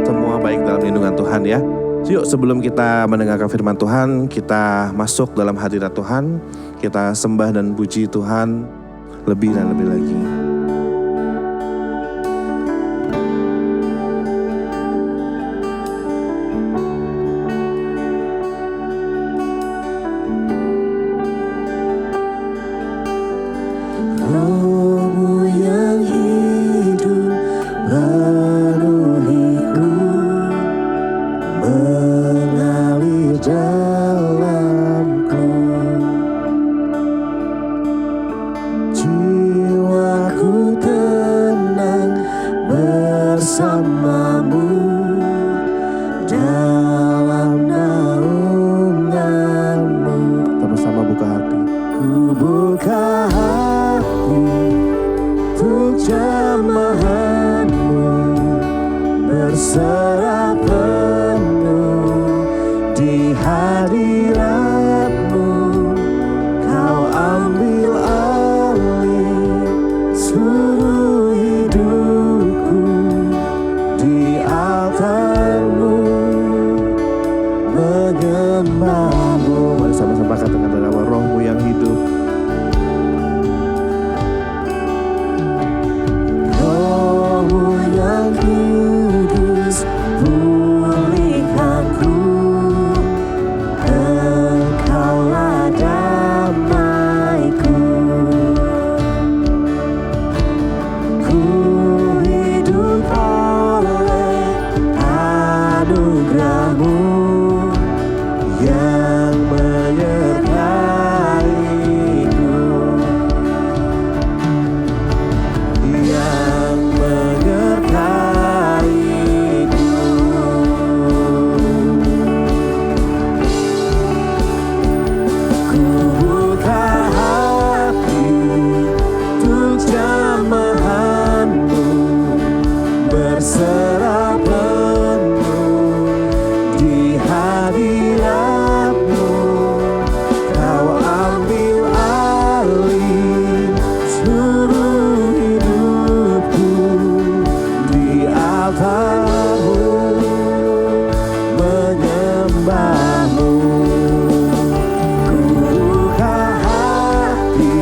semua baik dalam lindungan Tuhan ya. Yuk sebelum kita mendengarkan firman Tuhan, kita masuk dalam hadirat Tuhan. Kita sembah dan puji Tuhan lebih dan lebih lagi. Sama-sama katakan dalam Roh-Mu yang hidup. Roh-Mu yang kudus, pulihkanku. Engkaulah damaiku. Ku hidup oleh anugerah-Mu yang menyertaiku, yang menyertaiku. Ku buka hati untuk jamahan-Mu, berserah penuh di hadirat-Mu. Kau ambil alih seluruh hidupku di altar-Mu, menyembah-Mu. Ku buka hati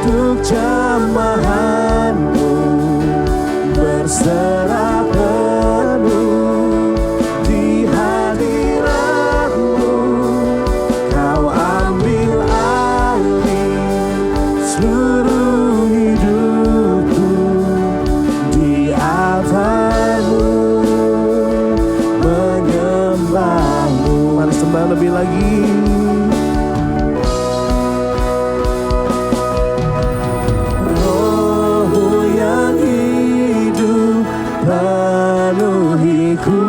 untuk jamahan-Mu, berserah penuh di hadirat-Mu. Kau ambil alih seluruh hidupku di altar-Mu, menyembah-Mu. Mari sembah lebih lagi. Roh-Mu yang hidup penuhiku,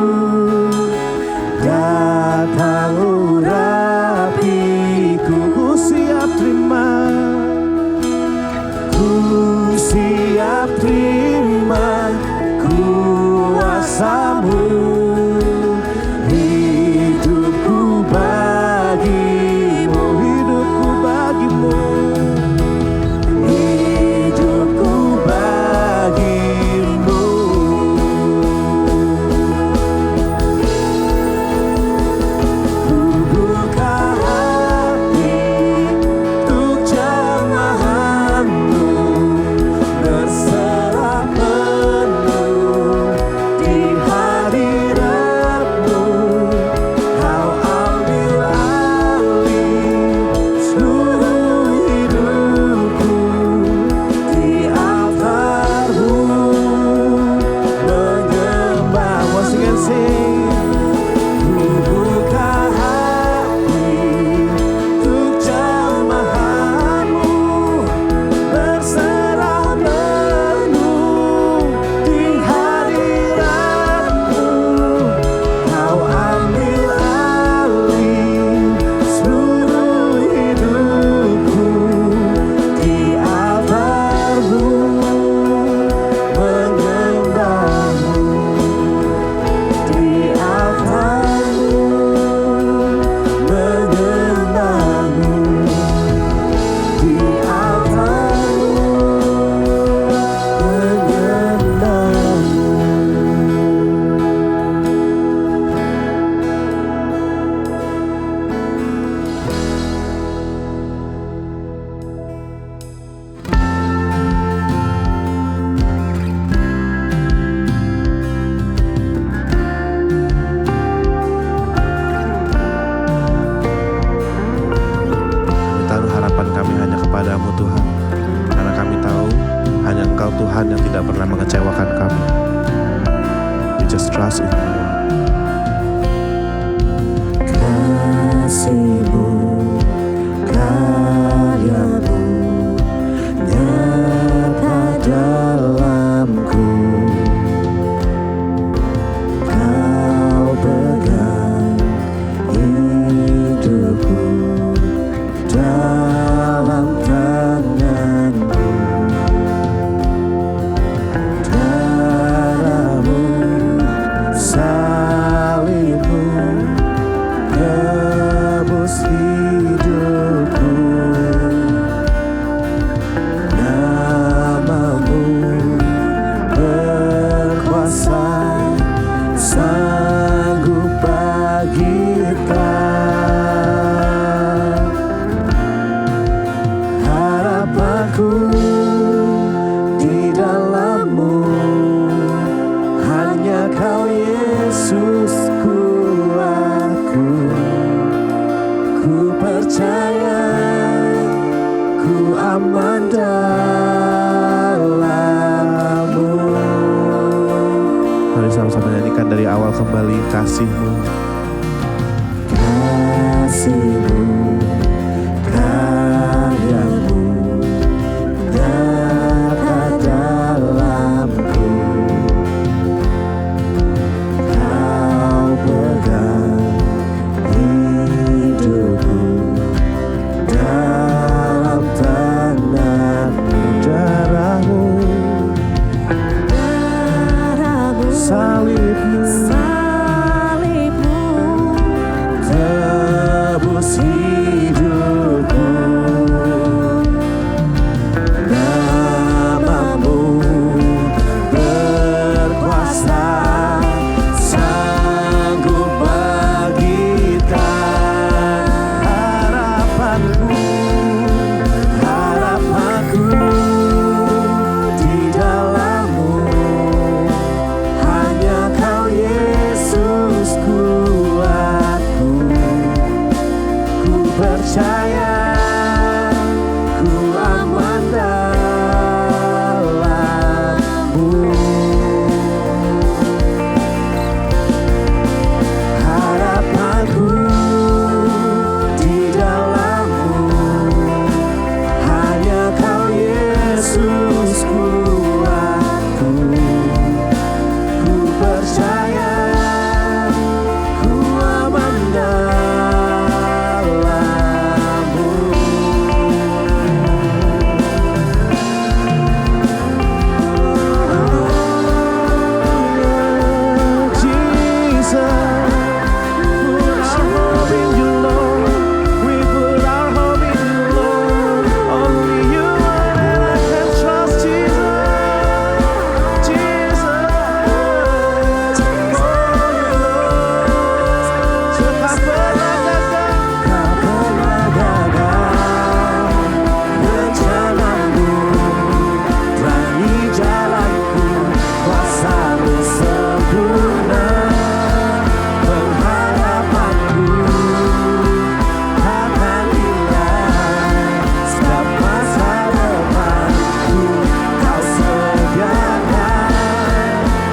datang urapiku. Ku siap terima. Ku siap terima kuasa-Mu. Hidupku bagimu, Hidupku bagimu. hidupku bagimu. Ku buka hati untuk jamahan-Mu, berserah penuh di hadirat-Mu. Kau ambil alih seluruh hidupku di altar-Mu, menyembah. Once again sing. Ku buka hati untuk jamahan-Mu, berserah penuh di hadirat-Mu. Kau ambil alih seluruh hidupku di altar-Mu, menyembah-Mu. Di altar-Mu, menyembah-Mu. Di altar-Mu, menyembah-Mu. kasih-Mu, karya-Mu nyata dalamku. Kau pegang hidupku dalam tangan-Mu. Darah-Mu, salib-Mu tebus hidupku. Nama-Mu berkuasa, sanggup bangkitkan. Harapanku di dalam-Mu, hanya Kau Yesus kuatku. Ku percaya, ku aman dalam-Mu. Mari sama-sama nyanyikan dari awal kembali kasih-Mu. Kasih-Mu, karya-Mu nyata dalamku. Kau pegang hidupku dalam tangan-Mu. Darah-Mu, salib-Mu tebus hidupku. Nama-Mu berkuasa, sanggup bangkitkan. Harapanku di dalam-Mu, hanya Kau Yesus kuatku. Ku percaya, ku aman dalam-Mu. Harapanku di dalam-Mu, hanya Kau Yesus kuatku. Ku percaya, ku aman dalam-Mu. Jesus, put our hope in You, Lord. We put our hope in You, Lord. Only You and I can trust, Jesus. Kau pernah gagal, Kau pernah gagal rencanamu, berani jalanku, kuasa-Mu sempurna. Pengharapanku takkan hilang, setiap masa depanku Kau sediakan.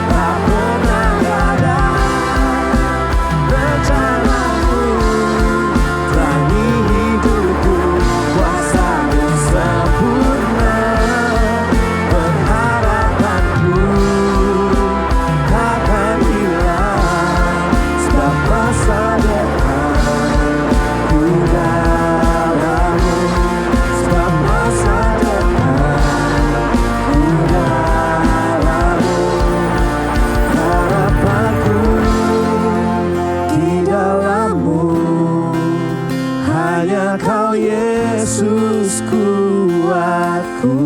Tak pernah gagal rencanamu, berani hidupku, kuasa-Mu sempurna. Pengharapanku takkan hilang, setiap masa depanku dalam-Mu. Setiap masa depanku dalam-Mu. Harapanku di dalam-Mu, hanya Kau Yesus kuatku.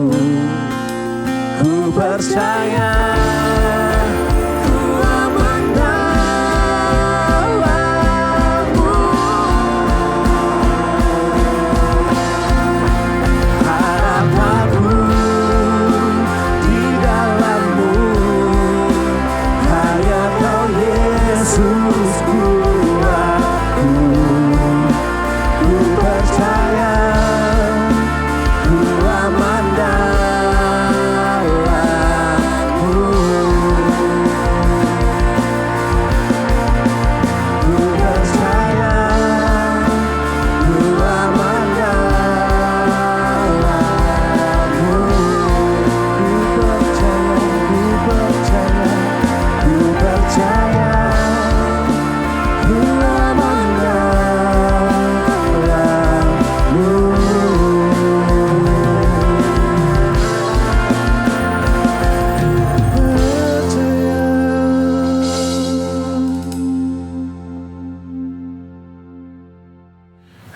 Ku percaya, ku aman dalam-Mu. Harapanku di dalam-Mu, hanya Kau Yesus kuatku. Ku percaya, ku aman dalam-Mu. Ku percaya,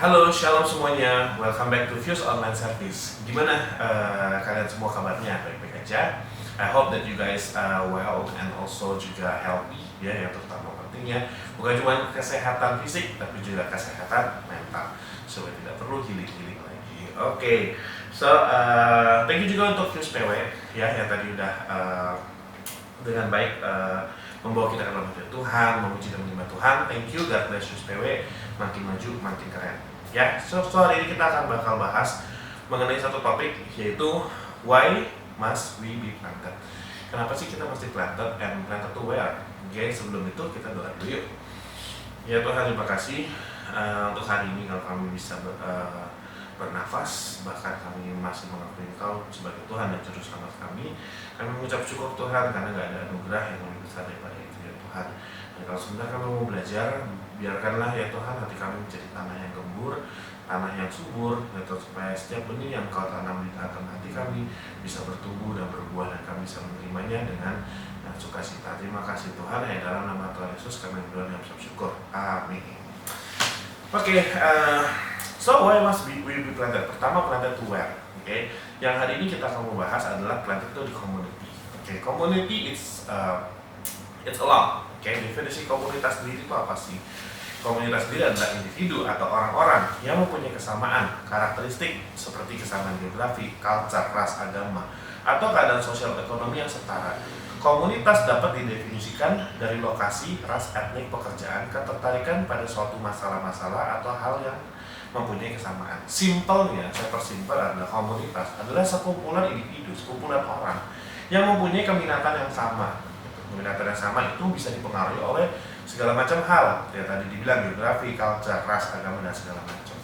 Halo, shalom semuanya. Welcome back to Fuse Online Service. Gimana kalian semua kabarnya? Baik-baik aja. I hope that you guys well and also juga healthy ya, yang terutama pentingnya bukan cuma kesehatan fisik tapi juga kesehatan mental supaya tidak perlu healing lagi. Oke. So thank you juga untuk Fuse PW ya yang tadi udah dengan baik membawa kita ke dalam hadirat Tuhan, memuji dan menyembah Tuhan. Thank you, God bless Fuse PW. Makin maju, makin keren. Ya, so hari ini kita akan bakal bahas mengenai satu topik yaitu why must we be planted? Kenapa sih kita mesti planted and planted to where? Oke, sebelum itu kita doa dulu yuk. Ya Tuhan, terima kasih untuk hari ini kalau kami bisa bernafas, bahkan kami masih mengakui Engkau sebagai Tuhan dan Juru Selamat kami. Kami mengucap syukur Tuhan karena gak ada anugerah yang lebih besar daripada itu ya Tuhan. Dan kalau sebentar kami mau belajar, biarkanlah ya Tuhan hati kami menjadi tanah yang gembur, tanah yang subur, ya Tuhan, supaya setiap benih yang Kau tanam di dalam hati kami bisa bertumbuh dan berbuah dan kami bisa menerimanya dengan sukacita. Terima kasih Tuhan, ya dalam nama Tuhan Yesus kami berdoa dan bersyukur. Amin. Oke, so why must we be planted? Pertama, planted to where? Oke, yang hari ini kita akan membahas adalah planted itu di community. Oke, community it's a lot. Oke, definisi komunitas sendiri itu apa sih? Komunitas sendiri adalah individu atau orang-orang yang mempunyai kesamaan karakteristik seperti kesamaan geografi, culture, ras, agama, atau keadaan sosial ekonomi yang setara. Komunitas dapat didefinisikan dari lokasi, ras, etnik, pekerjaan, ketertarikan pada suatu masalah-masalah atau hal yang mempunyai kesamaan. Simpelnya, saya persimpel adalah komunitas adalah sekumpulan individu, sekumpulan orang yang mempunyai keminatan yang sama. Keminatan yang sama itu bisa dipengaruhi oleh segala macam hal, ya tadi dibilang geografi, culture, ras, agama dan segala macam.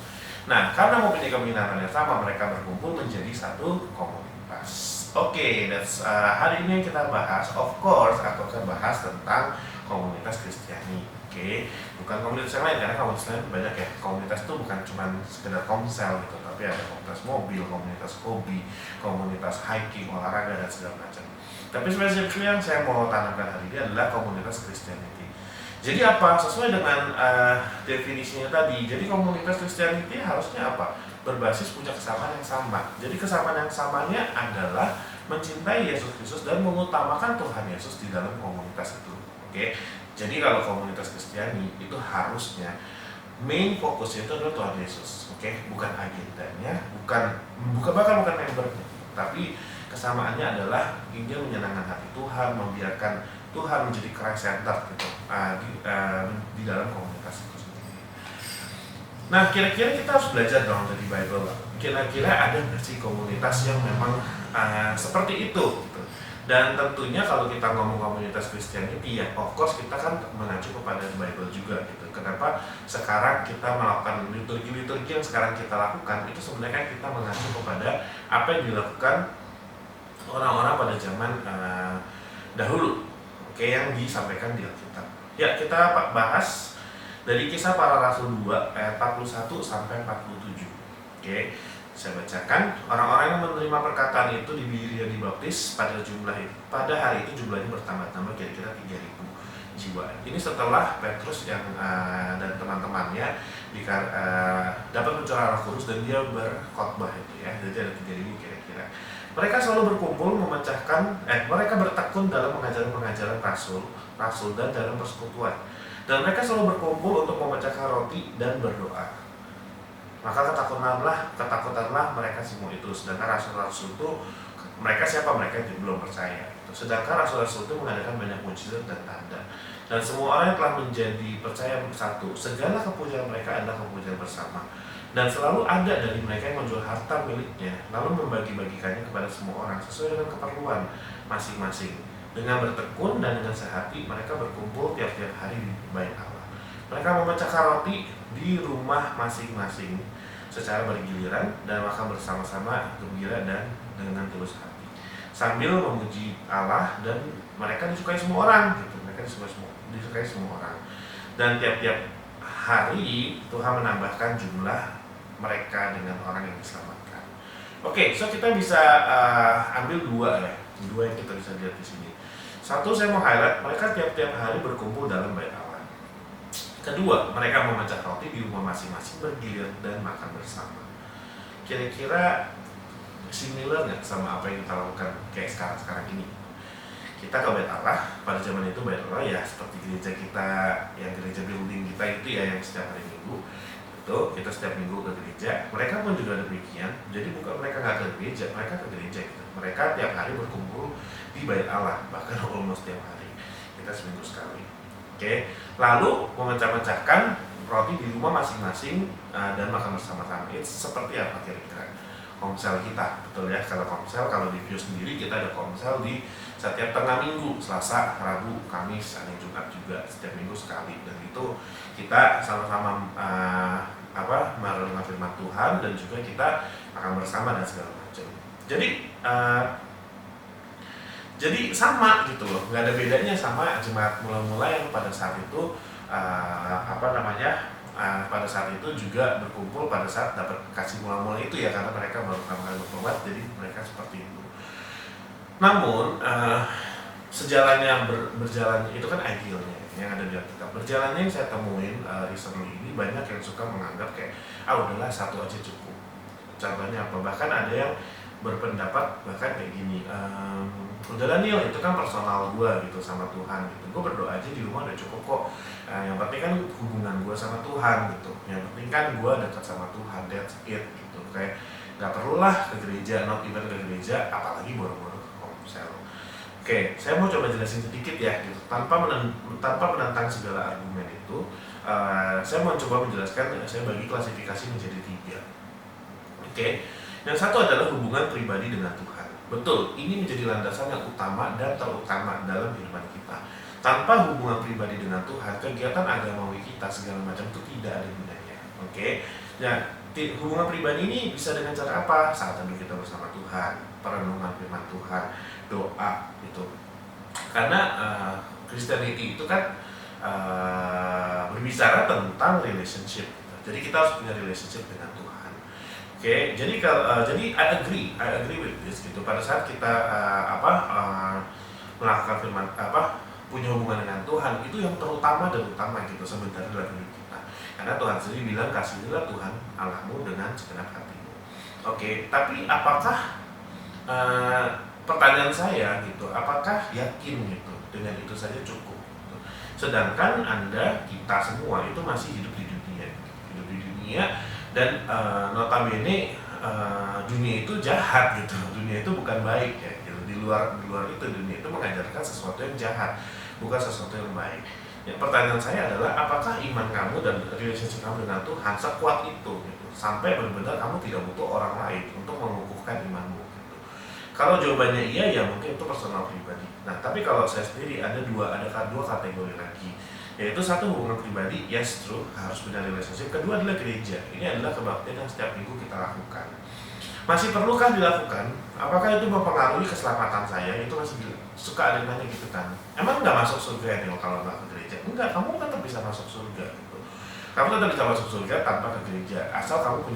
Nah, karena mempunyai keminatan yang sama, mereka berkumpul menjadi satu komunitas. Oke, that's hari ini yang kita bahas. Of course, aku akan bahas tentang komunitas Kristiani. Oke, bukan komunitas yang lain karena komunitas lain banyak ya. Komunitas itu bukan cuma sekedar komsel gitu, tapi ada komunitas mobil, komunitas hobi, komunitas hiking, olahraga dan segala macam. Tapi spesifiknya yang saya mau tanamkan hari ini adalah komunitas Christianity. Jadi apa? Sesuai dengan definisinya tadi. Jadi komunitas Christianity harusnya apa? Berbasis punya kesamaan yang sama. Jadi kesamaan yang samanya adalah mencintai Yesus Kristus dan mengutamakan Tuhan Yesus di dalam komunitas itu. Oke. Jadi kalau komunitas Kristiani itu harusnya main fokusnya itu adalah Tuhan Yesus. Oke, bukan agendanya, bukan membernya, tapi kesamaannya adalah ingin menyenangkan hati Tuhan, membiarkan Tuhan menjadi Christ center gitu di dalam komunitas itu sendiri. Nah, kira-kira kita harus belajar dong dari Bible. Kira-kira ada nggak sih komunitas yang memang seperti itu? Gitu. Dan tentunya kalau kita ngomong komunitas Christianity ya, of course kita kan mengacu kepada Bible juga gitu. Kenapa sekarang kita melakukan liturgi-liturgi yang sekarang kita lakukan itu sebenarnya kita mengacu kepada apa yang dilakukan orang-orang pada zaman dahulu, oke, yang disampaikan di Alkitab. Ya, kita bahas dari Kisah Para Rasul 2 ayat 41 sampai 47. Oke, saya bacakan. Orang-orang yang menerima perkataan itu dibiri dan dibaptis pada hari itu jumlahnya bertambah-tambah kira-kira 3.000 jiwa. Ini setelah Petrus yang dan teman-temannya dapat mencurah Roh Kudus dan dia berkhotbah itu ya. Jadi ada 3.000 kira-kira. Mereka selalu berkumpul mereka bertekun dalam pengajaran-pengajaran rasul dan dalam persekutuan. Dan mereka selalu berkumpul untuk memecahkan roti dan berdoa. Maka ketakutanlah mereka semua itu. Sedangkan rasul-rasul itu mereka siapa? Mereka yang belum percaya. Sedangkan rasul-rasul itu mengadakan banyak mujizat dan tanda. Dan semua orang yang telah menjadi percaya bersatu. Segala kepunyaan mereka adalah kepunyaan bersama. Dan selalu ada dari mereka yang menjual harta miliknya, lalu membagi-bagikannya kepada semua orang sesuai dengan keperluan masing-masing. Dengan bertekun dan dengan sehati, mereka berkumpul tiap-tiap hari di bait Allah. Mereka memecahkan roti di rumah masing-masing secara bergiliran dan makan bersama-sama gembira dan dengan tulus hati, sambil memuji Allah, dan mereka disukai semua orang. Gitu. Mereka disukai semua orang. Dan tiap-tiap hari Tuhan menambahkan jumlah mereka dengan orang yang diselamatkan. Oke, so kita bisa ambil dua yang kita bisa lihat di sini. Satu, saya mau highlight mereka tiap-tiap hari berkumpul dalam bait Allah. Kedua, mereka memecah roti di rumah masing-masing bergilir dan makan bersama. Kira-kira similar nggak sama apa yang kita lakukan kayak sekarang ini? Kita ke Bait Allah, pada zaman itu Bait Allah ya seperti gereja kita, yang gereja building kita itu ya yang setiap hari Minggu. Itu kita setiap minggu ke gereja. Mereka pun juga demikian. Jadi bukan mereka nggak ke gereja, mereka ke gereja gitu. Mereka tiap hari berkumpul di Bait Allah, bahkan almost tiap hari. Kita seminggu sekali. Oke. Lalu memecah-mecahkan roti di rumah masing-masing dan makan bersama-sama. Itu seperti apa kira-kira? Komsel kita, betul ya. Kalau di View sendiri kita ada komsel di setiap tengah minggu, Selasa, Rabu, Kamis, ada Jumat juga, setiap minggu sekali. Dan itu kita sama-sama merenungkan firman Tuhan dan juga kita akan bersama dan segala macam. Jadi sama gitu loh, nggak ada bedanya sama jemaat mula-mula yang pada saat itu pada saat itu juga berkumpul pada saat dapat kasih mula-mula itu ya, karena mereka baru pertama kali bertobat, jadi mereka seperti itu. Namun sejalannya berjalan itu kan idealnya yang ada di Alkitab. Berjalannya yang saya temuin recently ini banyak yang suka menganggap kayak udahlah satu aja cukup. Contohnya apa? Bahkan ada yang berpendapat bahkan kayak gini, udahlah Nil, itu kan personal gue gitu sama Tuhan gitu. Gue berdoa aja di rumah udah cukup kok. Yang penting kan hubungan gue sama Tuhan gitu. Yang penting kan gue dekat sama Tuhan, that's it gitu. Kayak nggak perlulah ke gereja, not even ke gereja, apalagi boro-boro ke komsel. Oke, saya mau coba jelasin sedikit ya gitu. Tanpa menentang segala argumen itu, saya mau coba menjelaskan. Saya bagi klasifikasi menjadi 3. Oke. Yang satu adalah hubungan pribadi dengan Tuhan. Betul, ini menjadi landasan yang utama dan terutama dalam kehidupan kita. Tanpa hubungan pribadi dengan Tuhan, kegiatan agamawi kita segala macam itu tidak ada gunanya. Oke. Nah, hubungan pribadi ini bisa dengan cara apa? Saat teduh kita bersama Tuhan, perenungan firman Tuhan, doa gitu. Karena Christianity itu kan berbicara tentang relationship. Jadi kita harus punya relationship dengan Tuhan. Oke, jadi I agree with this gitu. Pada saat kita melakukan firman punya hubungan dengan Tuhan, itu yang terutama dan utama gitu sebenarnya dalam hidup kita. Karena Tuhan sendiri bilang, kasihilah Tuhan Allahmu dengan segenap hatimu. Oke, tapi apakah pertanyaan saya gitu, apakah yakin gitu dengan itu saja cukup gitu? Sedangkan kita semua itu masih hidup di dunia dan notabene dunia itu jahat gitu. Dunia itu bukan baik ya gitu. Di luar itu dunia itu mengajarkan sesuatu yang jahat, bukan sesuatu yang baik. Ya, pertanyaan saya adalah apakah iman kamu dan relationship kamu dengan Tuhan sekuat itu gitu, sampai benar-benar kamu tidak butuh orang lain untuk mengukuhkan imanmu gitu. Kalau jawabannya iya ya mungkin itu personal pribadi. Nah, tapi kalau saya sendiri ada dua kategori lagi. Yaitu satu, hubungan pribadi, yes true, harus punya relationship. Kedua adalah gereja. Ini adalah kebaktian yang setiap minggu kita lakukan. Masih perlukah dilakukan? Apakah itu mempengaruhi keselamatan saya? Itu masih suka ada yang nanya gitu kan. Emang nggak masuk surga nih kalau nggak ke gereja? Enggak, kamu tetap bisa masuk surga gitu. Kamu tetap bisa masuk surga tanpa ke gereja, asal kamu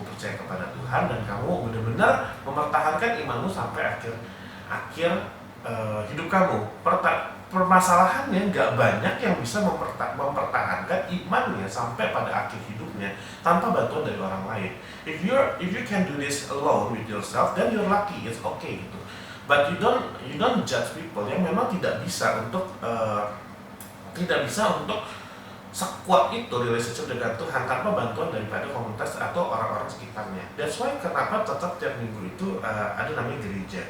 percaya kepada Tuhan dan kamu benar-benar mempertahankan imanmu sampai akhir hidup kamu. Permasalahannya nggak banyak yang bisa mempertahankan imannya sampai pada akhir hidupnya tanpa bantuan dari orang lain. If you can do this alone with yourself, then you're lucky, it's okay gitu. But you don't judge people yang memang tidak bisa untuk sekuat itu relationship dengan Tuhan tanpa bantuan daripada komunitas atau orang-orang sekitarnya. That's why kenapa tetap tiap minggu itu ada namanya gereja.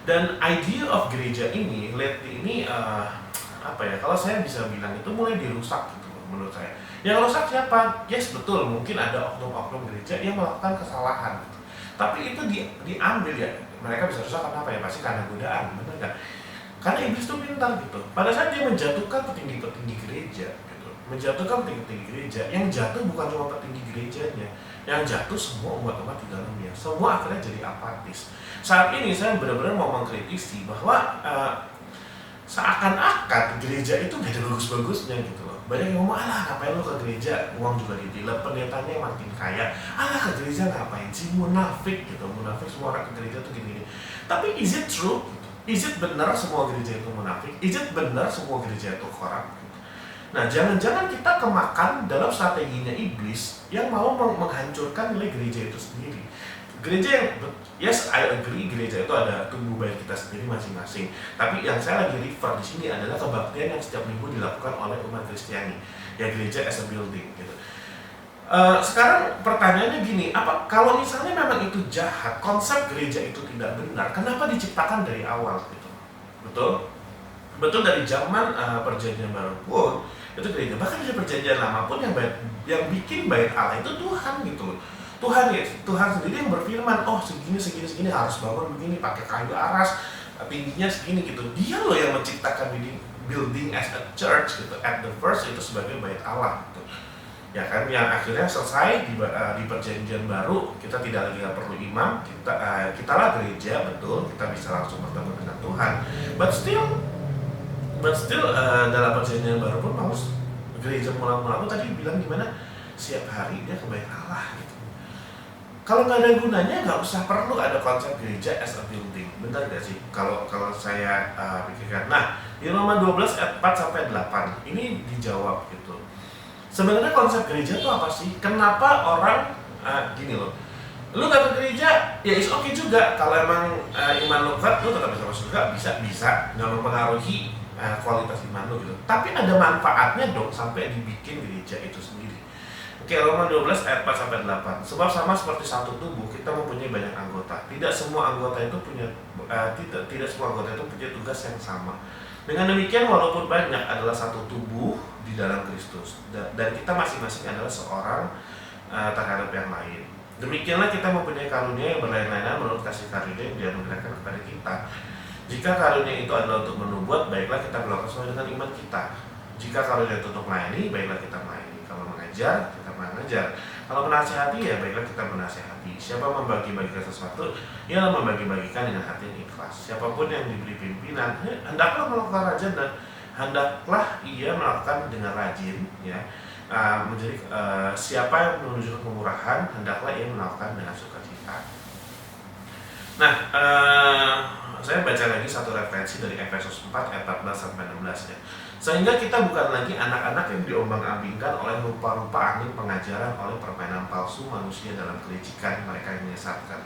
Dan idea of gereja ini, lately ini kalau saya bisa bilang itu mulai dirusak gitu menurut saya. Yang rusak siapa? Yes, betul, mungkin ada oknum-oknum gereja yang melakukan kesalahan gitu. Tapi itu diambil ya, mereka bisa rusak karena apa ya? Pasti karena godaan, benar nggak? Karena iblis itu pintar gitu. Pada saat dia menjatuhkan petinggi-petinggi gereja gitu, menjatuhkan petinggi-petinggi gereja, yang jatuh bukan cuma petinggi gerejanya, yang jatuh semua umat-umat di dalamnya. Semua akhirnya jadi apatis. Saat ini saya benar-benar mau mengkritisi bahwa seakan-akan gereja itu gak ada bagus-bagusnya gitu loh. Banyak yang ngomong, alah ngapain lo ke gereja, uang juga ditilep, pendetanya makin kaya, alah ke gereja ngapain sih, munafik gitu. Munafik, semua orang ke gereja tuh gini-gini. Tapi is it true? Is it benar semua gereja itu munafik? Is it benar semua gereja itu korup? Nah, jangan-jangan kita kemakan dalam strateginya iblis yang mau menghancurkan nilai gereja itu sendiri. Gereja yang, yes, I agree, gereja itu ada tubuh badan kita sendiri masing-masing. Tapi yang saya lagi refer di sini adalah kebaktian yang setiap minggu dilakukan oleh umat Kristiani, ya gereja as a building gitu. Sekarang pertanyaannya gini, apa kalau misalnya memang itu jahat, konsep gereja itu tidak benar, kenapa diciptakan dari awal gitu? Betul dari zaman perjanjian baru pun itu gereja, bahkan dari perjanjian lama pun yang bikin bait Allah itu Tuhan gitu loh. Tuhan sendiri yang berfirman, oh segini harus bangun begini pakai kayu aras, tingginya segini gitu. Dia loh yang menciptakan building as a church gitu at the first itu sebagai bait Allah gitu. Ya kan, yang akhirnya selesai di perjanjian baru, kita tidak lagi perlu imam, kita lah gereja, betul, kita bisa langsung bertemu dengan Tuhan. But still dalam perjanjian baru pun Paulus gereja mula-mula tadi bilang gimana, setiap hari dia ke bait Allah gitu. Kalau nggak ada gunanya, nggak usah perlu ada konsep gereja as a building, benar nggak sih? Kalau saya pikirkan. Nah, di Roma 12 ayat 4-8 ini dijawab gitu. Sebenarnya konsep gereja itu apa sih? Kenapa orang gini loh, lu gak ke gereja, ya is oke juga. Kalau emang iman lu kuat, lu tetap bisa masuk surga, bisa, nggak mempengaruhi kualitas iman lu gitu. Tapi ada manfaatnya dong sampai dibikin gereja itu sendiri. Oke, Roma 12 ayat 4-8. Sebab sama seperti satu tubuh, kita mempunyai banyak anggota. Tidak semua anggota itu punya tugas yang sama. Dengan demikian, walaupun banyak adalah satu tubuh di dalam Kristus, dan kita masing-masing adalah seorang terhadap yang lain. Demikianlah kita mempunyai karunia yang berlain-lainan menurut kasih karunia yang dianugerahkan kepada kita. Jika karunia itu adalah untuk menubuat, baiklah kita melakukan sesuai dengan iman kita. Jika karunia itu untuk melayani, baiklah kita melayani. Kalau mengajar, kita mengajar. Kalau menasihati, ya baiklah kita menasihati. Siapa membagi-bagikan sesuatu, ialah membagi-bagikan dengan hati yang ikhlas. Siapapun yang diberi pimpinan, hendaklah melakukan rajin dan hendaklah ia melakukan dengan rajin, ya. Menjadi siapa yang menunjukkan kemurahan, hendaklah ia melakukan dengan sukacita. Nah, saya baca lagi satu referensi dari Efesus 4 ayat 14-16 ya. Sehingga kita bukan lagi anak-anak yang diombang-ambingkan oleh rupa-rupa angin pengajaran oleh permainan palsu manusia dalam kelicikan mereka yang menyesatkan,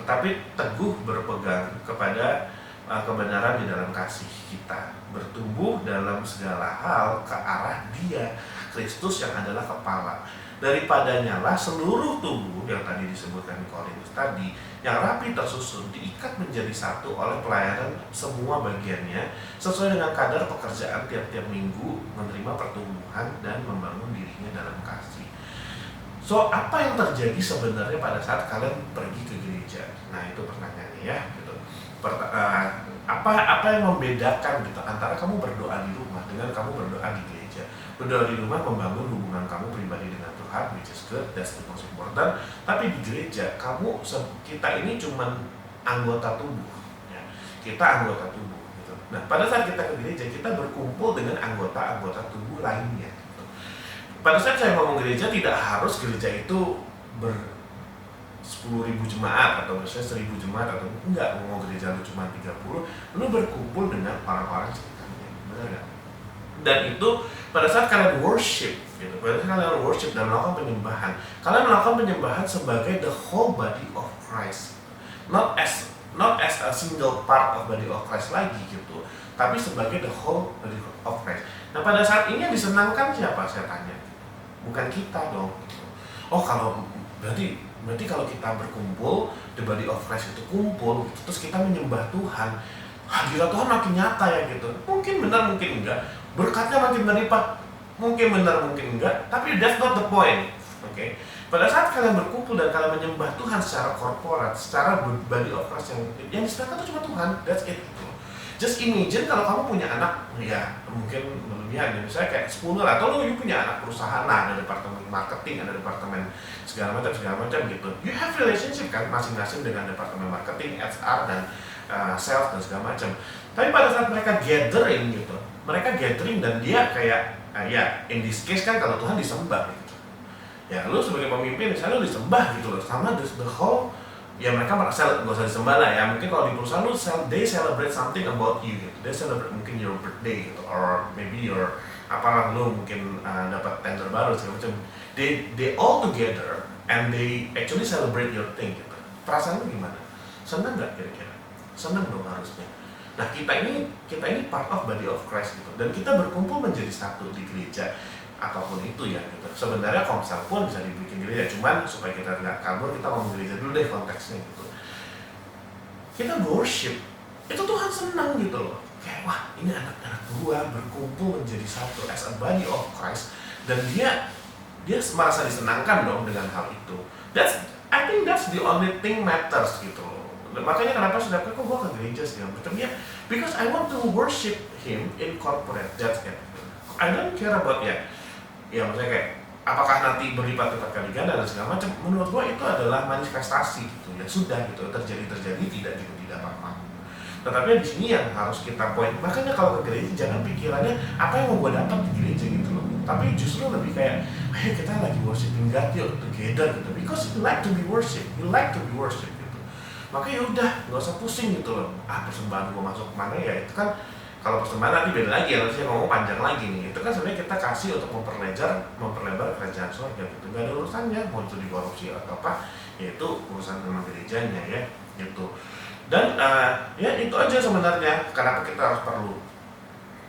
tetapi teguh berpegang kepada kebenaran di dalam kasih kita, bertumbuh dalam segala hal ke arah Dia, Kristus yang adalah kepala. Daripadanya lah seluruh tubuh yang tadi disebutkan di Korintus tadi, yang rapi tersusun, diikat menjadi satu oleh pelayanan semua bagiannya, sesuai dengan kadar pekerjaan tiap-tiap minggu, menerima pertumbuhan dan membangun dirinya dalam kasih. So, apa yang terjadi sebenarnya pada saat kalian pergi ke gereja? Nah, itu pertanyaannya ya. Gitu. Apa yang membedakan gitu antara kamu berdoa di rumah dengan kamu berdoa di gereja? Berdoa di rumah membangun hubungan kamu pribadi dengan Tuhan, which is good, that's the most important. Tapi di gereja, kita ini cuma anggota tubuh, ya. Kita anggota tubuh. Gitu. Nah, pada saat kita ke gereja, kita berkumpul dengan anggota-anggota tubuh lainnya. Gitu. Pada saat saya ngomong gereja, tidak harus gereja itu 10.000 jemaat atau misalnya 1.000 jemaat atau enggak, mau gereja lu cuma 30, lu berkumpul dengan orang-orang sekitarnya, benar nggak? Dan itu pada saat kalian worship, gitu, pada saat kalian worship dan melakukan penyembahan, kalian melakukan penyembahan sebagai the whole body of Christ, not as a single part of body of Christ lagi gitu, tapi sebagai the whole body of Christ. Nah, pada saat ini yang disenangkan siapa? Saya tanya, bukan kita dong. Gitu. Oh, berarti kalau kita berkumpul, the body of Christ itu kumpul, gitu, terus kita menyembah Tuhan, hadirat Tuhan makin nyata ya gitu. Mungkin benar, mungkin enggak. Berkatnya makin berlipat, mungkin benar, mungkin enggak. Tapi that's not the point. Okay? Pada saat kalian berkumpul dan kalian menyembah Tuhan secara korporat, secara body of Christ yang disediakan itu cuma Tuhan. That's it. Gitu. Just imagine kalau kamu punya anak, ya mungkin berlebihan ya, misalnya kayak 10 atau lu punya anak perusahaan lah, ada departemen marketing, ada departemen segala macam gitu. You have relationship kan masing-masing dengan departemen marketing, HR dan sales dan segala macam. Tapi pada saat mereka gathering gitu, dan dia kayak ya in this case kan kalau Tuhan disembah gitu. Ya lu sebagai pemimpin misalnya lu disembah gitu loh, sama the whole. Ya mereka merasa gak usah disembah lah ya, mungkin kalau di perusahaan lu they celebrate something about you gitu. They celebrate mungkin your birthday gitu, or maybe your apalah lo mungkin dapat tender baru segala macam, they all together and they actually celebrate your thing gitu. Perasaan lo gimana? Seneng nggak kira-kira? Seneng dong harusnya. Nah kita ini part of body of Christ gitu, dan kita berkumpul menjadi satu di gereja apapun itu ya gitu. Sebenarnya Komsel pun bisa dibikin gereja, cuman supaya kita nggak kabur kita ngomong gereja dulu deh konteksnya gitu. Kita worship, itu Tuhan senang gitu loh. Kayak wah ini anak-anak gua berkumpul menjadi satu as a body of Christ, dan dia merasa disenangkan dong dengan hal itu. I think that's the only thing matters gitu loh. Makanya kenapa saudara kok gua ke gereja sih macamnya, because I want to worship Him in corporate, that's it. I don't care about ya maksudnya kayak apakah nanti berlipat-lipat kali ganda dan segala macam. Menurut gua itu adalah manifestasi gitu ya, sudah gitu, terjadi tidak apa-apa. Tetapi di sini yang harus kita poin. Makanya kalau ke gereja jangan pikirannya apa yang mau gue dapat di gereja gitu loh. Tapi justru lebih kayak, ayo kita lagi worshiping God yuk together gitu. Because you like to be worship, gitu. Makanya udah, nggak usah pusing gitu loh. Persembahan gue masuk kemana ya? Itu kan kalau persembahan nanti beda lagi ya. Nanti saya ngomong panjang lagi nih. Itu kan sebenarnya kita kasih untuk memperlebar kerajaan surga gitu. Gak ada urusannya mau itu dikorupsi atau apa. Ya itu urusan sama gerejanya ya gitu. Dan ya itu aja sebenarnya kenapa kita harus perlu.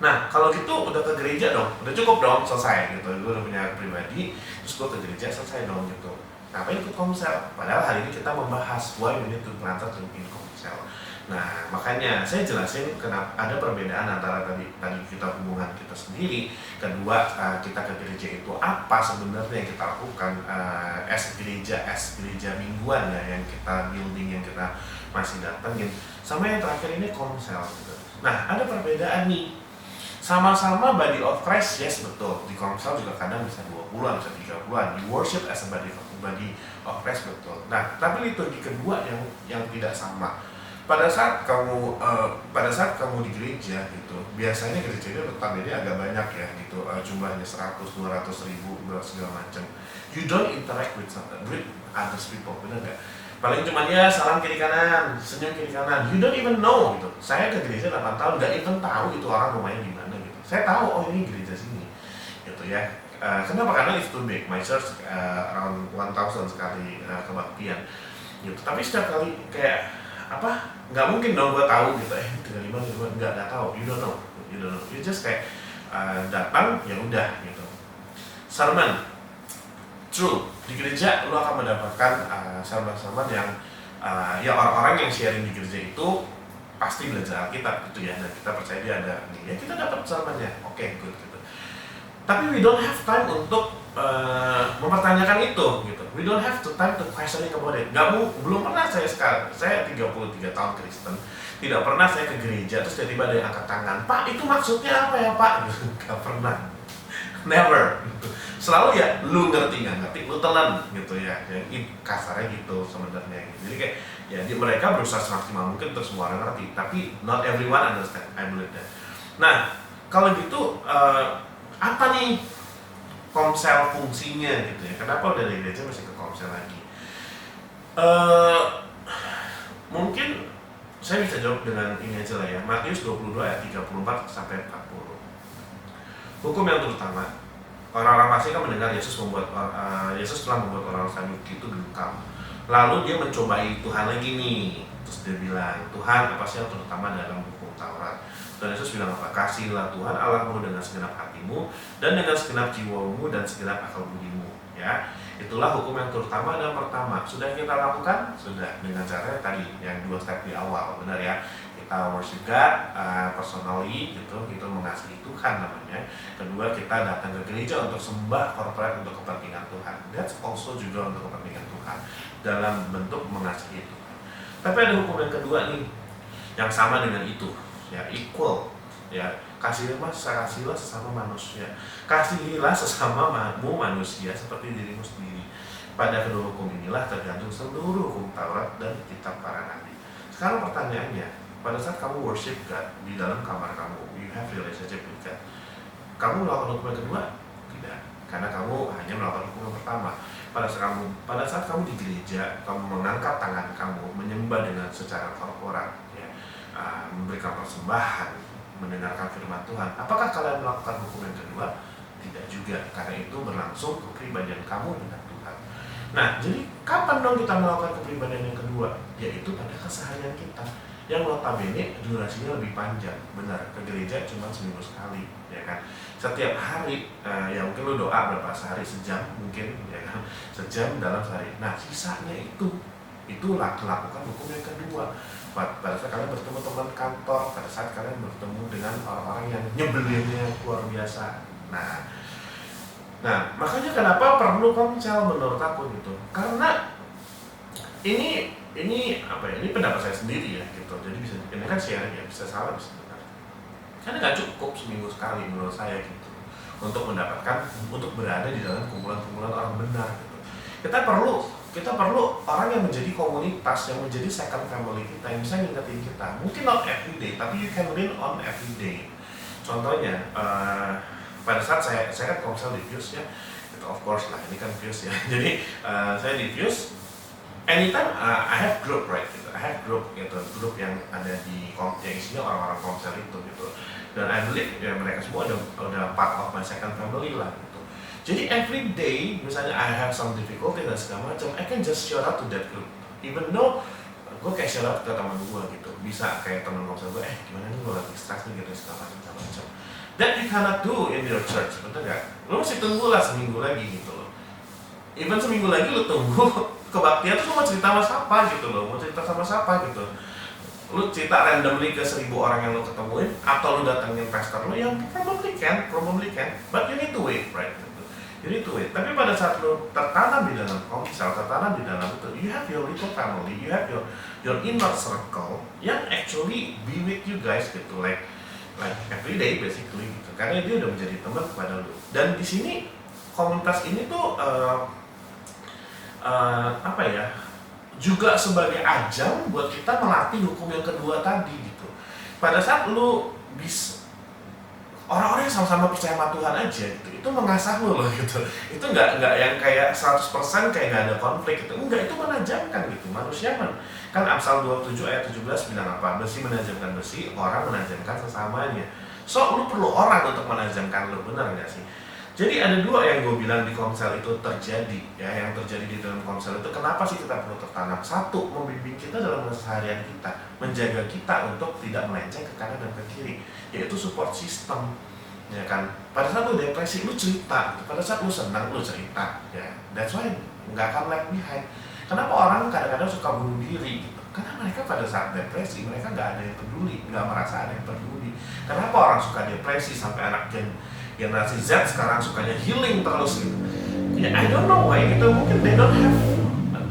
Nah kalau gitu udah ke gereja dong, udah cukup dong, selesai gitu. Gue udah punya pribadi, terus gue ke gereja selesai dong gitu. Ngapain ikut Komsel? Padahal hari ini kita membahas why we need to planter to in Komsel. Nah makanya saya jelasin kenapa ada perbedaan antara tadi kita hubungan kita sendiri, kedua kita ke gereja itu apa sebenarnya yang kita lakukan as gereja mingguan ya, yang kita building, yang kita masih datengin, sama yang terakhir ini Komsel gitu. Nah ada perbedaan nih, sama-sama body of Christ, yes betul, di Komsel juga kadang bisa 20-an, bisa 30-an, you worship as a body of Christ betul. Nah tapi liturgi kedua yang tidak sama. Pada saat kamu di gereja gitu, biasanya gereja itu notabene agak banyak ya gitu, jumlahnya 100, 200 ribu segala macam. You don't interact with other people, benar nggak? Paling cuma ya salam kiri kanan, senyum kiri kanan. You don't even know gitu. Saya ke gereja 8 tahun nggak even tahu itu orang rumahnya di mana gitu. Saya tahu oh ini gereja sini gitu ya. Kenapa? Karena it's too big. My church around 1,000 sekali kebaktian gitu. Tapi setiap kali kayak apa? Nggak mungkin dong gue tahu gitu. Tinggal di mana? Nggak tahu. You don't know. You just kayak datang ya udah gitu. Sermon. True, di gereja lo akan mendapatkan sermon-sermon yang ya orang-orang yang sharing di gereja itu pasti belajar Alkitab gitu ya, dan kita percaya dia ada nih ya, kita dapat sermonnya, oke, good gitu. Tapi we don't have time untuk mempertanyakan itu gitu. We don't have time to questioning about it. Belum pernah saya 33 tahun Kristen, tidak pernah saya ke gereja terus tiba-tiba ada yang angkat tangan, Pak itu maksudnya apa ya Pak? Gak pernah. Never gitu. Selalu ya lu ngerti nggak ngerti lu telan gitu ya, yang kasarnya gitu sebenarnya gitu. Jadi kayak ya mereka berusaha semaksimal mungkin untuk semua orang ngerti, tapi not everyone understand, I believe that. Nah kalau gitu apa nih Komsel fungsinya gitu ya, kenapa udah dari gereja masih ke Komsel lagi? Mungkin saya bisa jawab dengan ini aja lah ya, Matius 22 ayat 34 sampai 40. Hukum yang terutama, orang-orang Farisi kan mendengar Yesus telah membuat orang Saduki itu gelikam. Lalu dia mencobai Tuhan lagi nih. Terus dia bilang, Tuhan apa sih yang terutama dalam hukum Taurat? Dan Yesus bilang apa? Kasihlah Tuhan Allahmu dengan segenap hatimu dan dengan segenap jiwamu dan segenap akal budimu. Ya, itulah hukum yang terutama dan pertama. Sudah kita lakukan? Sudah, dengan cara tadi yang 2 step di awal, benar ya? Kita worship God personally gitu, itu mengasihi Tuhan namanya. Kedua, kita datang ke gereja untuk sembah corporate untuk kepentingan Tuhan. That's also juga untuk kepentingan Tuhan dalam bentuk mengasihi Tuhan. Tapi ada hukum yang kedua nih, yang sama dengan itu, ya equal, ya kasihlah sesama manusia, kasihilah sesamamu manusia seperti dirimu sendiri. Pada kedua hukum inilah tergantung seluruh hukum Taurat dan kitab para nabi. Sekarang pertanyaannya, pada saat kamu worship God di dalam kamar kamu, you have relationship with God, kamu melakukan hukum yang kedua? Tidak, karena kamu hanya melakukan hukum yang pertama. Pada saat kamu di gereja, kamu mengangkat tangan kamu, menyembah dengan secara korporat, ya, memberikan persembahan, mendengarkan firman Tuhan. Apakah kalian melakukan hukum yang kedua? Tidak juga, karena itu berlangsung kepribadian kamu dengan Tuhan. Nah, jadi kapan dong kita melakukan kepribadian yang kedua? Yaitu pada keseharian kita, yang notabene durasinya lebih panjang. Benar, ke gereja cuma seminggu sekali, ya kan? Setiap hari, ya mungkin lu doa berapa sehari, sejam mungkin, ya kan? Sejam dalam sehari. Nah, sisanya itulah lakukan hukum yang kedua. Pada saat kalian bertemu teman kantor, pada saat kalian bertemu dengan orang-orang yang nyebelinnya luar biasa. Nah, makanya kenapa perlu komsel menurut aku gitu? Karena ini apa ya? Ini pendapat saya sendiri ya gitu. Jadi ini kan sharing ya, bisa salah bisa benar. Karena nggak cukup seminggu sekali menurut saya gitu untuk berada di dalam kumpulan-kumpulan orang benar gitu. Kita perlu orang yang menjadi komunitas, yang menjadi second family kita, yang bisa ngingetin kita. Mungkin not every day, tapi you can lean on every day. Contohnya, pada saat saya kan komsel di Fuse ya, itu of course lah, ini kan Fuse ya. Jadi saya di Fuse, anytime I have group right gitu, I have group gitu, grup yang ada di yang isinya orang-orang komsel itu gitu. Dan I believe ya mereka semua udah part of my second family lah gitu. Jadi every day, misalnya I have some difficulty dan segala macam, I can just shout out to that group. Even though gue kayak shout out ke teman gue gitu, bisa kayak teman komsel gue, gimana nih gue lagi stres nih gitu segala macam. That you cannot do in your church, betul nggak? Lo masih tunggulah seminggu lagi gitu loh. Even seminggu lagi lo tunggu kebaktian tuh lo mau cerita sama siapa gitu loh, mau cerita sama siapa gitu. Lu cerita randomly ke 1000 orang yang lu ketemuin, atau lu datengin pastor lu yang probably can, but you need to wait, right? You need to wait. Tapi pada saat lu tertanam di dalam komsel, tertanam di dalam itu, you have your little family, you have your inner circle yang actually be with you guys gitu, like every day basically gitu. Karena dia udah menjadi teman kepada lu. Dan di sini komunitas ini tuh apa ya? Juga sebagai ajang buat kita melatih hukum yang kedua tadi gitu. Pada saat lu orang-orang yang sama-sama percaya sama Tuhan aja gitu, itu mengasah lu loh gitu. Itu nggak yang kayak 100% kayak nggak ada konflik gitu. Enggak, itu menajamkan gitu. Manusia kan Amsal 27 ayat 17 bilang apa? Besi menajamkan besi, orang menajamkan sesamanya. So, lu perlu orang untuk menajamkan lu, benar nggak sih? Jadi ada dua yang gue bilang di komsel itu terjadi, ya, yang terjadi di dalam komsel itu. Kenapa sih kita perlu tertanam? Satu, membimbing kita dalam keseharian kita, menjaga kita untuk tidak melenceng ke kanan dan ke kiri, yaitu support system, ya kan. Pada saat lu depresi, lu cerita. Pada saat lu senang, lu cerita, ya. That's why nggak akan lag behind. Kenapa orang kadang-kadang suka bunuh diri? Gitu? Karena mereka pada saat depresi, mereka nggak ada yang peduli, nggak merasa ada yang peduli. Kenapa orang suka depresi sampai anak generasi Z sekarang sukanya healing terus gitu. Ya, I don't know why gitu. Mungkin they don't have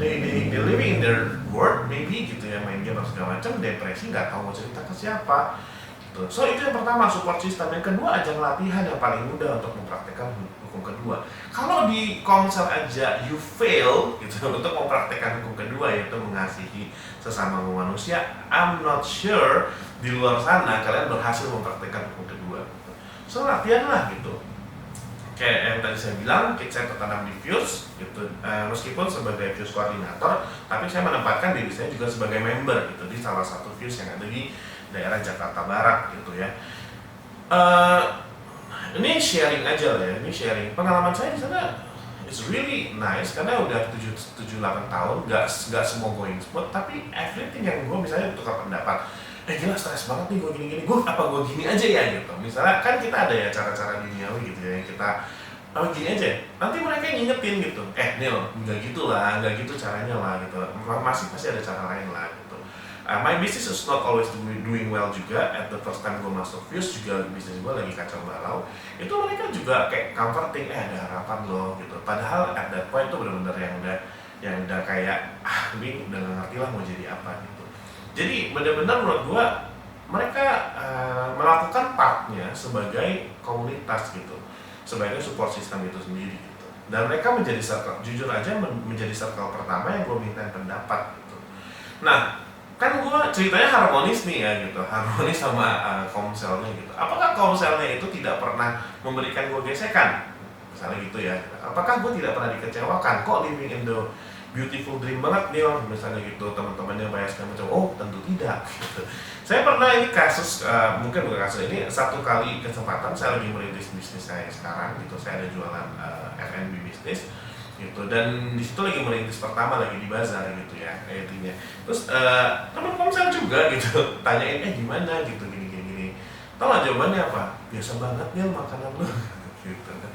they living in their world maybe gitu ya, main game atau segala macam, depresi, nggak tahu mau cerita ke siapa gitu. So itu yang pertama, support system. Yang kedua, ajang latihan yang paling mudah untuk mempraktekkan hukum kedua. Kalau di komsel aja you fail gitu untuk mempraktekkan hukum kedua, yaitu mengasihi sesama manusia, I'm not sure di luar sana kalian berhasil mempraktekkan hukum kedua. So latihan lah gitu. Kayak yang tadi saya bilang, saya tertanam di Fuse gitu, meskipun sebagai Fuse koordinator, tapi saya menempatkan diri saya juga sebagai member gitu di salah satu Fuse yang ada di daerah Jakarta Barat gitu ya. Ini sharing aja lah ya, ini sharing pengalaman saya di sana. It's really nice karena udah 7-8 tahun, nggak semua going smooth, tapi everything yang gue misalnya tukar pendapat, gila stres banget nih gue gini-gini, gue gini aja ya gitu. Misalnya kan kita ada ya cara-cara duniawi gitu ya, yang kita gini aja, nanti mereka ngingetin gitu, Neil, nggak gitu lah, nggak gitu caranya lah gitu, masih pasti ada cara lain lah gitu. My business is not always doing well juga. At the first time gue masuk Fuse juga bisnis gue lagi kacau balau. Itu mereka juga kayak comforting, ada harapan loh gitu. Padahal at that point itu benar-benar yang udah kayak ini udah nggak ngerti lah mau jadi apa gitu. Jadi benar-benar menurut gue mereka melakukan partnya sebagai komunitas gitu, sebagai support system itu sendiri gitu. Dan mereka menjadi circle, jujur aja menjadi circle pertama yang gue minta pendapat gitu. Nah, kan gue ceritanya harmonis nih ya gitu, harmonis sama komselnya gitu. Apakah komselnya itu tidak pernah memberikan gue gesekan? Misalnya gitu ya. Apakah gue tidak pernah dikecewakan? Kok living in the beautiful dream banget nih misalnya gitu, teman-temannya banyak sekali macam, oh tentu tidak gitu. Saya pernah ini kasus, mungkin bukan kasus, ini satu kali kesempatan saya lagi merintis bisnis saya sekarang gitu, saya ada jualan F&B bisnis gitu, dan di situ lagi merintis pertama lagi di bazar gitu ya intinya. Terus teman komsel juga gitu tanyain gimana gitu gini. Tahu nggak jawabannya apa? Biasa banget nih makanan lu gitu kan.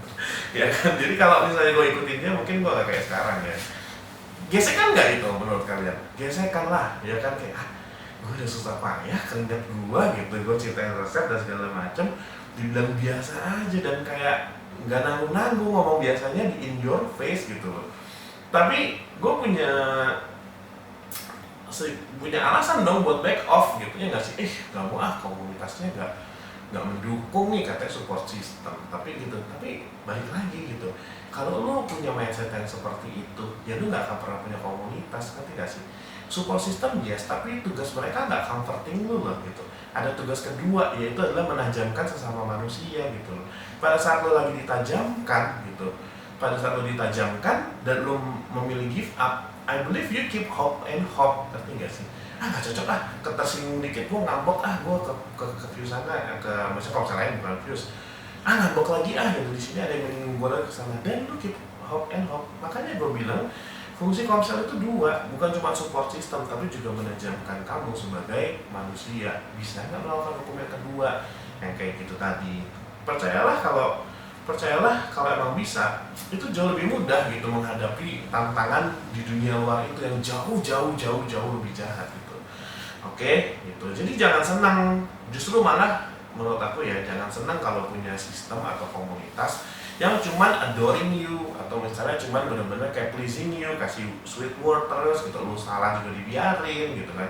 Ya kan, jadi kalau misalnya gue ikutinnya mungkin gue gak kayak sekarang ya. Gesekan nggak itu menurut kalian? Gesekan lah, ya kan, kayak gue udah susah payah keringat gue gitu, gue ceritain resep dan segala macem, dibilang biasa aja dan kayak nggak nanggung-nanggung ngomong biasanya di in your face gitu loh. Tapi gue punya alasan dong buat back off gitu ya nggak sih? Nggak mau komunitasnya nggak mendukung nih katanya support system, tapi balik lagi gitu, kalau lo punya mindset yang seperti itu ya lo nggak akan pernah punya komunitas, ngerti gak sih? Support system yes, tapi tugas mereka nggak comforting lo loh gitu. Ada tugas kedua, yaitu adalah menajamkan sesama manusia gitu loh. Pada saat lo lagi ditajamkan gitu, pada saat lo ditajamkan dan lo memilih give up, I believe you keep hope and hope, ngerti gak sih? Gak cocok ketersinggung dikit gue ngambek gue ke views sana, ke misalnya kalau lain bukan views, ngambek lagi gitu, di sini ada yang menyinggung gue lagi kesana, dan lu keep hope and hope. Makanya gue bilang fungsi komsel itu dua, bukan cuma support system tapi juga menajamkan kamu sebagai manusia. Bisa nggak melakukan hukum yang kedua yang kayak gitu tadi? Percayalah kalau emang bisa, itu jauh lebih mudah gitu menghadapi tantangan di dunia luar itu yang jauh lebih jahat gitu. Oke, gitu. Jadi jangan senang, justru malah menurut aku ya jangan senang kalau punya sistem atau komunitas yang cuman adoring you atau misalnya cuman benar-benar kayak pleasing you, kasih sweet word terus gitu, lu salah juga dibiarin gitu kan.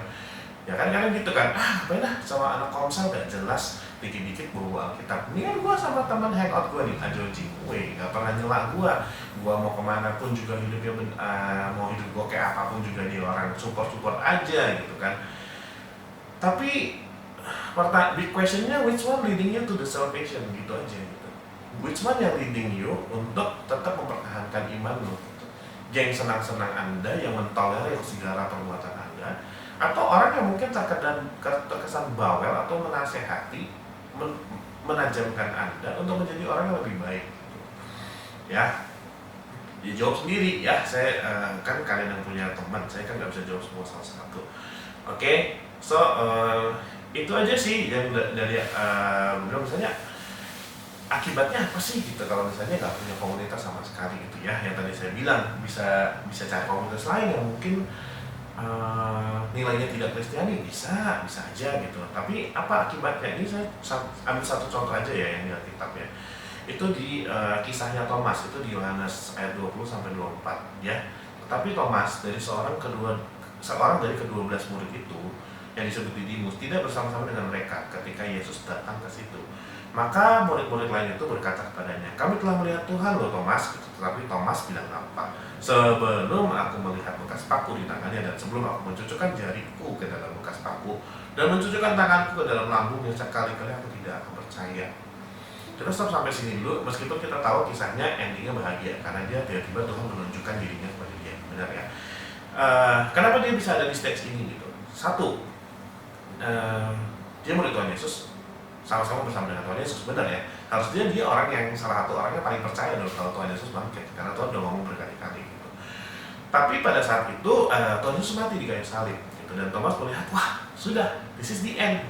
Ya kan kadang gitu kan, ngapain sama anak komsel gak jelas, dikit-dikit bawa Alkitab. Ini kan gue sama teman hangout gue nih, Ajoji, gak pernah nyela gue mau kemana pun juga hidupnya, mau hidup gue kayak apapun juga dia orang support aja gitu kan. Tapi big questionnya, which one leading you to the salvation gitu aja gitu. Which one yang leading you untuk tetap mempertahankan iman lo gitu. Geng senang-senang Anda yang mentolerir segala perbuatan Anda, atau orang yang mungkin terkesan bawel atau menasehati, menajamkan Anda untuk menjadi orang yang lebih baik gitu. Ya jawab sendiri ya, saya kan kalian yang punya teman, saya kan nggak bisa jawab semua salah satu. Oke. So, itu aja sih yang dari misalnya akibatnya apa sih gitu kalau misalnya nggak punya komunitas sama sekali gitu ya. Yang tadi saya bilang bisa cari komunitas lain yang mungkin nilainya tidak Kristiani, bisa aja gitu. Tapi apa akibatnya? Ini saya ambil satu contoh aja ya yang di Alkitab ya. Itu di kisahnya Thomas, itu di Yohanes ayat 20-24 ya. Tetapi Thomas seorang dari ke-12 murid itu yang disebut Didimus tidak bersama-sama dengan mereka ketika Yesus datang ke situ. Maka murid-murid lain itu berkata kepadanya, kami telah melihat Tuhan loh Thomas. Tetapi Thomas bilang apa? Sebelum aku melihat bekas paku di tangannya dan sebelum aku mencucukkan jariku ke dalam bekas paku dan mencucukkan tanganku ke dalam lambungnya, sekali-kali aku tidak akan percaya. Kita stop sampai sini dulu, meskipun kita tahu kisahnya endingnya bahagia karena dia tiba-tiba Tuhan menunjukkan dirinya kepada dia, benar ya? Kenapa dia bisa ada di stage ini gitu? Satu, dia murid Tuhan Yesus, sama-sama bersama dengan Tuhan Yesus, benar ya? Harusnya dia orang yang salah satu orang yang paling percaya dong kalau Tuhan Yesus bangkit, karena Tuhan udah ngomong berkali-kali gitu. Tapi pada saat itu Tuhan Yesus mati di kayu salib gitu, dan Thomas melihat, wah sudah, this is the end,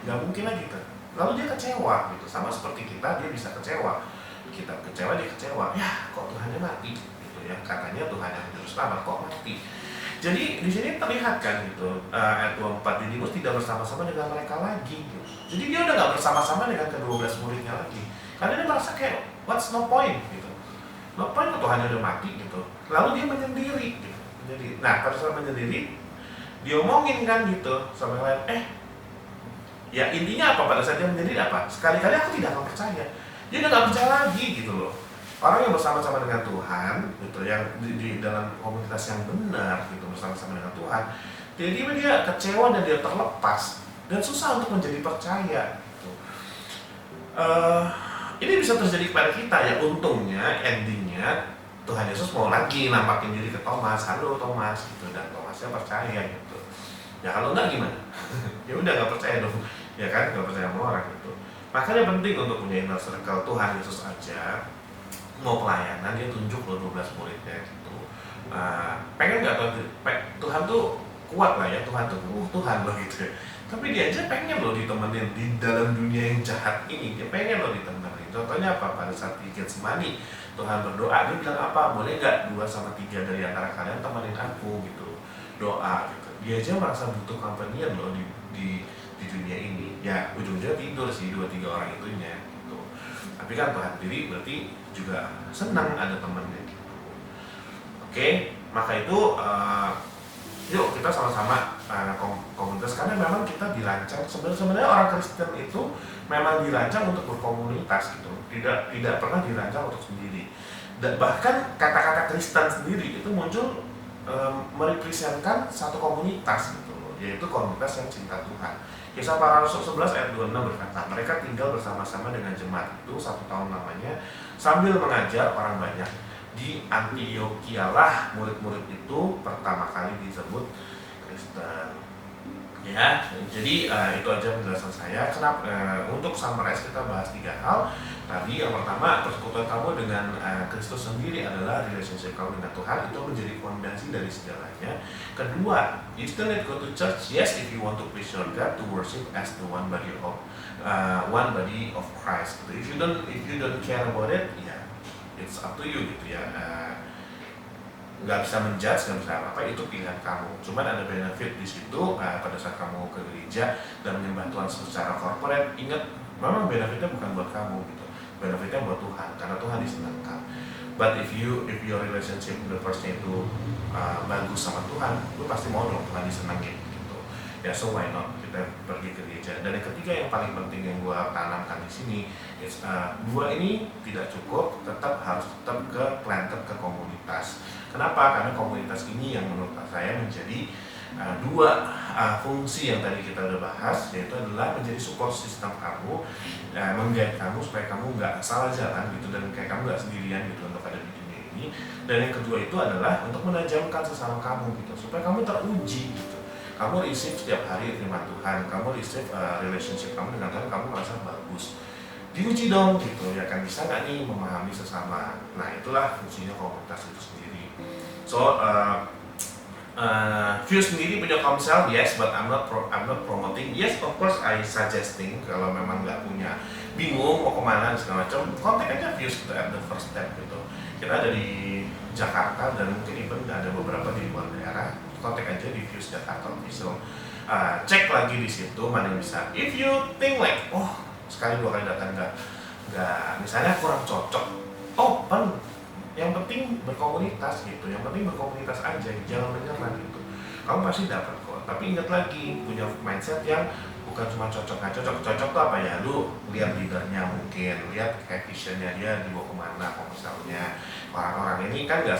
nggak mungkin lagi gitu. Lalu dia kecewa gitu, sama seperti kita, dia bisa kecewa, kita kecewa, dia kecewa, ya kok Tuhannya mati gitu ya, katanya Tuhan yang juru selamat kok mati. Jadi di sini terlihat kan gitu, ayat 24, Didimus tidak bersama-sama dengan mereka lagi gitu. Jadi dia udah gak bersama-sama dengan ke-12 muridnya lagi, karena dia merasa kayak what's no point gitu, no point kok Tuhannya udah mati gitu. Lalu dia menyendiri gitu. Nah pada saat menyendiri, dia omongin kan gitu sama yang lain, ya intinya apa pada saat dia menyendiri apa? Sekali-kali aku tidak akan percaya. Dia udah gak percaya lagi gitu loh. Orang yang bersama-sama dengan Tuhan gitu, yang di dalam komunitas yang benar gitu, bersama-sama dengan Tuhan, tiba-tiba dia kecewa dan dia terlepas dan susah untuk menjadi percaya gitu. Ini bisa terjadi kepada kita ya, untungnya endingnya Tuhan Yesus mau lagi nampakin diri ke Thomas, halo Thomas gitu, dan Thomasnya percaya gitu. Ya kalau enggak gimana? Ya udah nggak percaya dong, ya kan, nggak percaya sama orang gitu. Makanya penting untuk punya inner circle. Tuhan Yesus aja mau pelayanan dia tunjuk loh 12 muridnya gitu. Pengen nggak Tuhan tuh kuat lah ya, Tuhan tuh Tuhan loh gitu ya. Tapi dia aja pengen loh ditemenin di dalam dunia yang jahat ini, dia pengen loh ditemenin. Contohnya apa? Pada saat di Getsemani Tuhan berdoa, dia bilang apa? Boleh nggak 2-3 dari antara kalian temenin aku gitu, doa gitu. Dia aja merasa butuh companion loh di dunia ini. Ya ujung-ujungnya tidur sih 2-3 orang itunya gitu. Tapi kan Tuhan sendiri berarti juga senang ada temennya gitu. Oke, maka itu yuk kita sama-sama komunitas, karena memang kita dirancang sebenarnya orang Kristen itu memang dirancang untuk berkomunitas gitu, tidak pernah dirancang untuk sendiri. Dan bahkan kata-kata Kristen sendiri itu muncul merepresentkan satu komunitas gitu, yaitu komunitas yang cinta Tuhan. Kisah Para Rasul 11 ayat 26 berkata, mereka tinggal bersama-sama dengan jemaat itu 1 tahun lamanya sambil mengajar orang banyak. Di Antioquia lah murid-murid itu pertama kali disebut Kristen. Ya, jadi itu aja penjelasan saya. Kenapa untuk summarize kita bahas 3 hal. Tadi yang pertama, persekutuan kamu dengan Kristus sendiri adalah relationship kamu dengan Tuhan, itu menjadi fondasi dari segalanya. Kedua, you still need to go to church. Yes, if you want to please your God, to worship as the one body of Christ. If you don't care about it, ya it's up to you gitu ya. Nggak bisa menjudge, nggak bisa apa-apa, itu pilihan kamu. Cuman ada benefit di situ pada saat kamu ke gereja dan menyembah Tuhan secara corporate. Ingat, memang benefitnya bukan buat kamu gitu, benefitnya buat Tuhan, karena Tuhan disenangkan. But if your relationship the person itu bagus sama Tuhan, lu pasti mau dong Tuhan disenangin gitu. Ya, so why not kita pergi ke gereja. Dan yang ketiga yang paling penting yang gua tanamkan di sini, dua ini tidak cukup, harus tetap planted ke komunitas. Kenapa? Karena komunitas ini yang menurut saya menjadi dua fungsi yang tadi kita udah bahas, yaitu adalah menjadi support system kamu, meng-guide kamu supaya kamu nggak salah jalan gitu, dan kayak kamu nggak sendirian gitu untuk ada di dunia ini. Dan yang kedua itu adalah untuk menajamkan sesama kamu gitu, supaya kamu teruji gitu. Kamu receive setiap hari firman Tuhan, kamu receive relationship kamu dengan Tuhan, kamu merasa bagus. Diuji dong gitu, ya kan, bisa nggak nih memahami sesama. Nah itulah fungsinya komunitas itu sendiri. So Fuse sendiri punya komsel, yes, but I'm not promoting. Yes, of course I suggesting kalau memang nggak punya, bingung mau kemana segala macam, kontak aja Fuse gitu at the first step gitu. Kita ada di Jakarta dan mungkin even ada beberapa di luar daerah. Kontak aja di Fuse Jakarta Official. Cek lagi di situ mana yang bisa. If you think like, oh sekali 2 kali datang nggak, misalnya kurang cocok, open. Yang penting berkomunitas gitu, yang penting berkomunitas aja, jangan menyerah gitu. Kamu pasti dapat kok. Tapi ingat lagi, punya mindset yang bukan cuma cocok nggak cocok. Cocok tuh apa ya? Lu lihat leadernya mungkin, lihat kayak visionnya dia dibawa kemana komselnya. Orang-orang ini kan nggak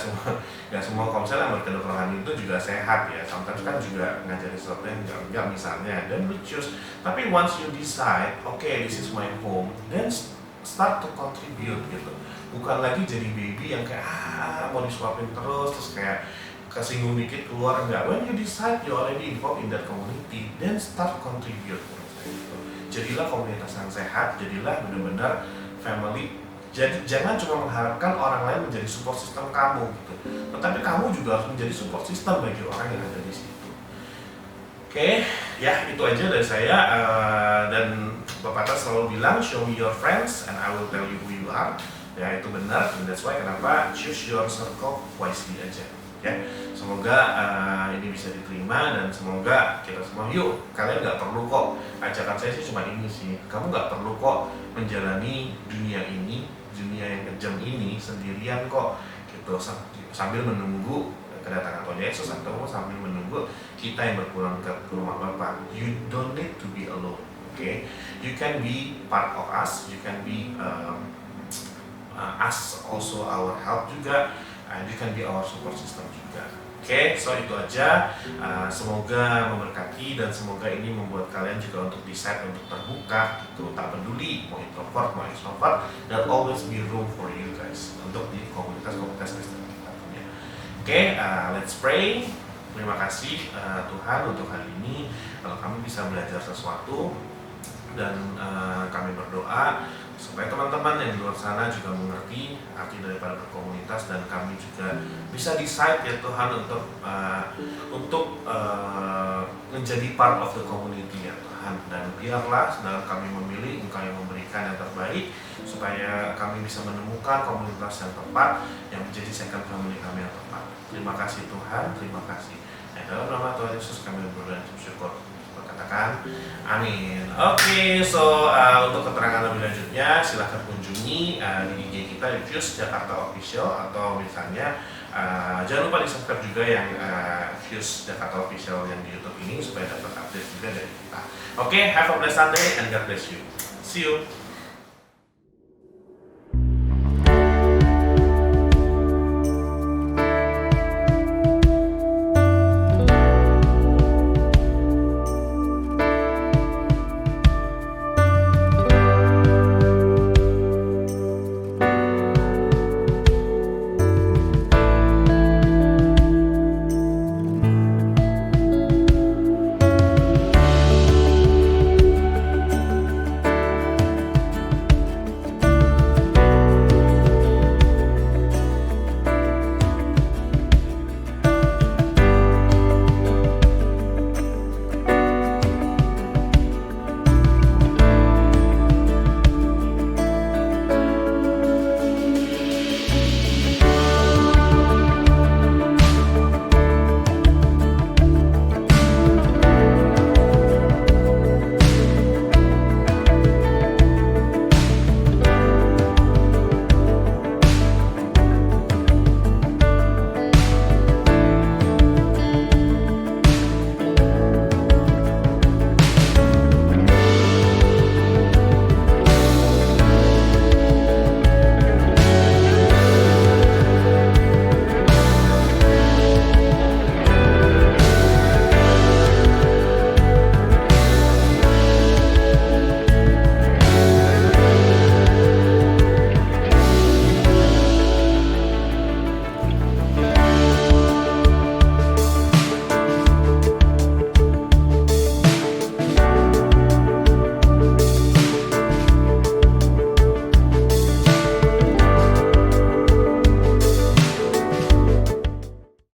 semua komsel yang berkedok rohani itu juga sehat ya. Sometimes kan juga ngajarin sesuatu yang enggak misalnya, dan lu choose. Tapi once you decide, okay, this is my home, then start to contribute gitu. Bukan lagi jadi baby yang kayak mau disuapin terus kayak kesinggung dikit keluar, enggak. When you decide you already involved in that community, then start contribute gitu. Jadilah komunitas yang sehat, jadilah benar-benar family. Jadi jangan cuma mengharapkan orang lain menjadi support system kamu gitu, tetapi kamu juga harus menjadi support system bagi orang yang ada di situ. Oke, ya itu aja dari saya. Dan Bapak Tas selalu bilang, show me your friends and I will tell you who you are. Ya itu benar, and that's why kenapa choose your circle wisely aja. Ya, semoga ini bisa diterima dan semoga kita semua, yuk, kalian nggak perlu kok, ajakan saya sih cuma ini sih, kamu nggak perlu kok menjalani dunia yang kejam ini sendirian kok, gitu, sambil menunggu kedatangan Tuhan Yesus atau sambil menunggu kita yang berpulang ke rumah Bapa. You don't need to be alone, okay? You can be part of us, you can be us also our help juga, you can be our support system juga. Oke, so itu aja. Semoga memberkati dan semoga ini membuat kalian juga untuk decide untuk terbuka, gitu, tak peduli mau introvert mau extrovert, dan always be room for you guys untuk di komunitas Kristen. Let's pray. Terima kasih Tuhan untuk hari ini. Kalau kami bisa belajar sesuatu dan kami berdoa supaya teman-teman yang di luar sana juga mengerti arti daripada berkomunitas dan kami juga bisa decide ya Tuhan untuk menjadi part of the community ya Tuhan, dan biarlah dalam kami memilih Engkau yang memberikan yang terbaik supaya kami bisa menemukan komunitas yang tepat yang menjadi second family kami yang tepat. Terima kasih Tuhan, terima kasih. Dalam nama Tuhan Yesus kami berdoa dan bersyukur. Katakan amin. Untuk keterangan lebih lanjutnya silahkan kunjungi di IG kita di Fuse Jakarta Official, atau misalnya jangan lupa di subscribe juga yang Fuse Jakarta Official yang di YouTube ini supaya dapat update juga dari kita. Have a blessed Sunday and God bless you. See you.